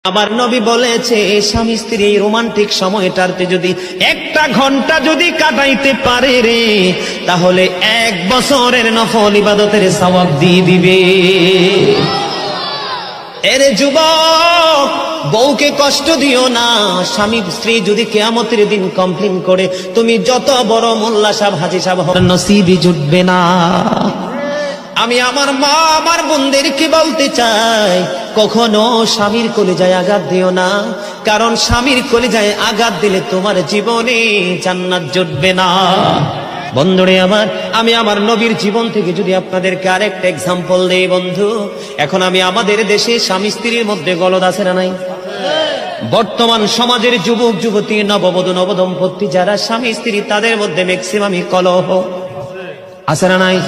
আমার নবী বলেছে স্বামী স্ত্রী এই রোমান্টিক সময়টাতে যদি একটা ঘন্টা যদি কাটাইতে পারে রে, তাহলে 1 বছরের নফল ইবাদতের সওয়াব দিয়ে দিবে। এরে যুবক, বউকে কষ্ট দিও না। স্বামী স্ত্রী যদি কিয়ামতের দিন কমপ্লেইন করে, তুমি যত বড় মোল্লা সাহেব হাজী সাহেব হন, নসিবই জুটবে না। আমি আমার মা আমার বোনদেরকে বলতে চাই, কখনো স্বামীর কলিজায় আঘাত দিও না, কারণ স্বামীর কলিজায় আঘাত দিলে তোমার জীবনে জান্নাত জুটবে না। বন্ধুরে আমার, আমি আমার নবীর জীবন থেকে যদি আপনাদেরকে আরেকটা এক্সাম্পল দেই বন্ধু, এখন আমি আমাদের দেশে স্বামী স্ত্রীর মধ্যে গলদ আছে না নাই? বর্তমান সমাজের যুবক যুবতী, নববধূ নবদম্পতি যারা স্বামী স্ত্রী, তাদের মধ্যে ম্যাক্সিমামই কলহ আছে না নাই?